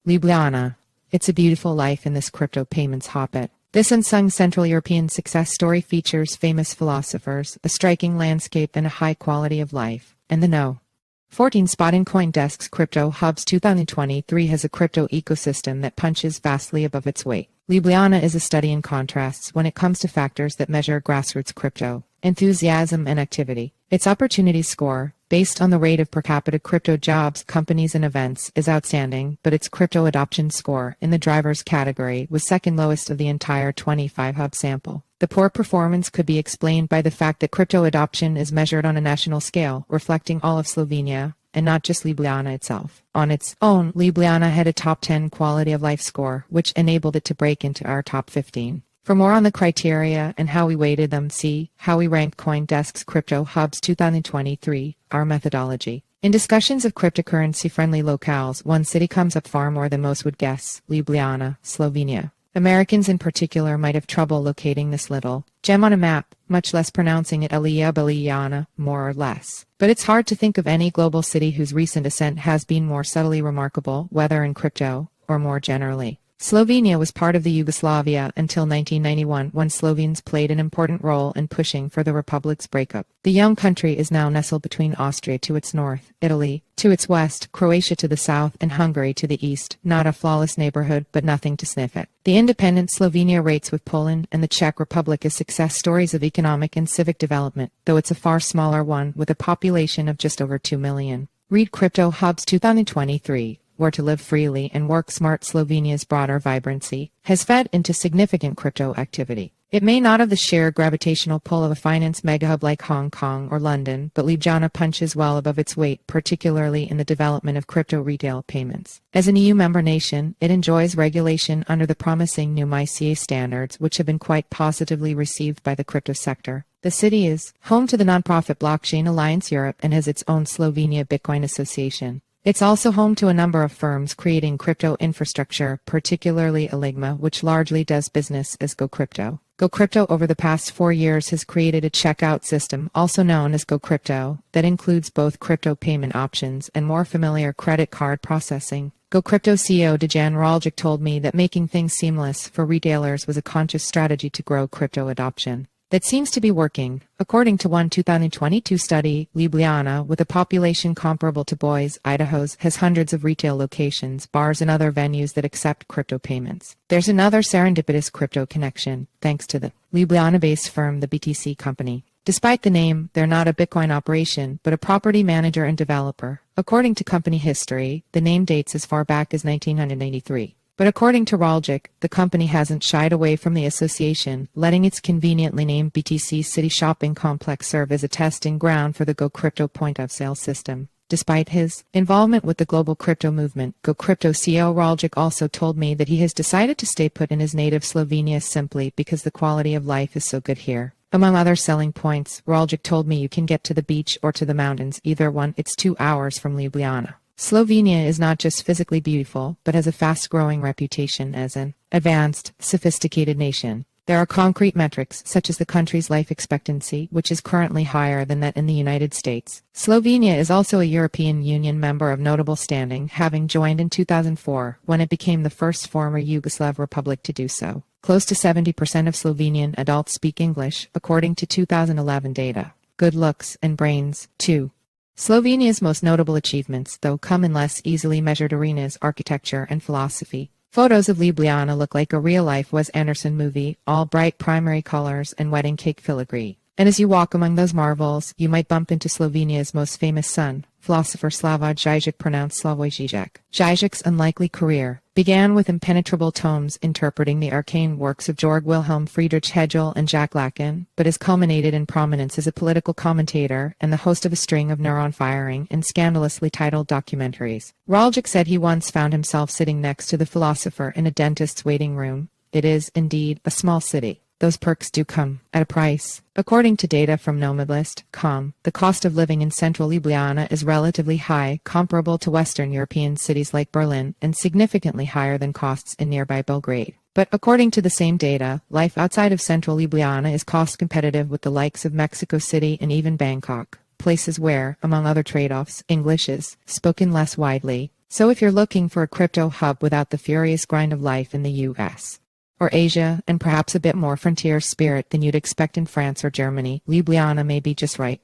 Ljubljana. It's a beautiful life in this crypto payments hotbed. This unsung Central European success story features famous philosophers, a striking landscape, and a high quality of life. And the no. 14 spot in CoinDesk's Crypto Hubs 2023 has a crypto ecosystem that punches vastly above its weight. Ljubljana is a study in contrasts when it comes to factors that measure grassroots crypto enthusiasm and activity. Its opportunity score, based on the rate of per capita crypto jobs, companies, and events, is outstanding, but its crypto adoption score in the drivers category was second lowest of the entire 25 hub sample. The poor performance could be explained by the fact that crypto adoption is measured on a national scale, reflecting all of Slovenia, and not just Ljubljana itself. On its own, Ljubljana had a top 10 quality of life score, which enabled it to break into our top 15. For more on the criteria and how we weighted them, see how we ranked CoinDesk's Crypto Hubs 2023, our methodology. In discussions of cryptocurrency-friendly locales, one city comes up far more than most would guess: Ljubljana, Slovenia. Americans in particular might have trouble locating this little gem on a map, much less pronouncing it Ljubljana, more or less. But it's hard to think of any global city whose recent ascent has been more subtly remarkable, whether in crypto or more generally. Slovenia was part of the Yugoslavia until 1991, when Slovenes played an important role in pushing for the republic's breakup. The young country is now nestled between Austria to its north, Italy to its west, Croatia to the south, and Hungary to the east. Not a flawless neighborhood, but nothing to sniff at. The independent Slovenia rates with Poland and the Czech Republic as success stories of economic and civic development, though it's a far smaller one with a population of just over 2 million. Read Crypto Hubs 2023. Where to live freely and work smart. Slovenia's broader vibrancy has fed into significant crypto activity. It may not have the sheer gravitational pull of a finance megahub like Hong Kong or London, but Ljubljana punches well above its weight, particularly in the development of crypto retail payments. As an EU member nation, it enjoys regulation under the promising new MiCA standards, which have been quite positively received by the crypto sector. The city is home to the nonprofit Blockchain Alliance Europe and has its own Slovenia Bitcoin Association. It's also home to a number of firms creating crypto infrastructure, particularly Eligma, which largely does business as GoCrypto. GoCrypto over the past 4 years has created a checkout system, also known as GoCrypto, that includes both crypto payment options and more familiar credit card processing. GoCrypto CEO Dejan Raljic told me that making things seamless for retailers was a conscious strategy to grow crypto adoption. That seems to be working. According to one 2022 study, Ljubljana, with a population comparable to Boise, Idaho's, has hundreds of retail locations, bars, and other venues that accept crypto payments. There's another serendipitous crypto connection, thanks to the Ljubljana-based firm, the BTC Company. Despite the name, they're not a Bitcoin operation, but a property manager and developer. According to company history, the name dates as far back as 1993. But according to Raljic, the company hasn't shied away from the association, letting its conveniently named BTC City Shopping Complex serve as a testing ground for the GoCrypto point-of-sale system. Despite his involvement with the global crypto movement, GoCrypto CEO Raljic also told me that he has decided to stay put in his native Slovenia simply because the quality of life is so good here. Among other selling points, Raljic told me you can get to the beach or to the mountains, either one. It's 2 hours from Ljubljana. Slovenia is not just physically beautiful, but has a fast-growing reputation as an advanced, sophisticated nation. There are concrete metrics, such as the country's life expectancy, which is currently higher than that in the United States. Slovenia is also a European Union member of notable standing, having joined in 2004, when it became the first former Yugoslav republic to do so. Close to 70% of Slovenian adults speak English, according to 2011 data. Good looks and brains, too. Slovenia's most notable achievements, though, come in less easily measured arenas: architecture and philosophy. Photos of Ljubljana look like a real-life Wes Anderson movie, all bright primary colors and wedding cake filigree. And as you walk among those marvels, you might bump into Slovenia's most famous son, philosopher Slavoj Žižek, pronounced Slavoj Žižek. Žižek's unlikely career began with impenetrable tomes interpreting the arcane works of Georg Wilhelm Friedrich Hegel and Jacques Lacan, but has culminated in prominence as a political commentator and the host of a string of neuron-firing and scandalously titled documentaries. Raljic said he once found himself sitting next to the philosopher in a dentist's waiting room. It is, indeed, a small city. Those perks do come at a price. According to data from Nomadlist.com, the cost of living in central Ljubljana is relatively high, comparable to Western European cities like Berlin, and significantly higher than costs in nearby Belgrade. But according to the same data, life outside of central Ljubljana is cost competitive with the likes of Mexico City and even Bangkok, places where, among other trade-offs, English is spoken less widely. So if you're looking for a crypto hub without the furious grind of life in the US or Asia, and perhaps a bit more frontier spirit than you'd expect in France or Germany, Ljubljana may be just right.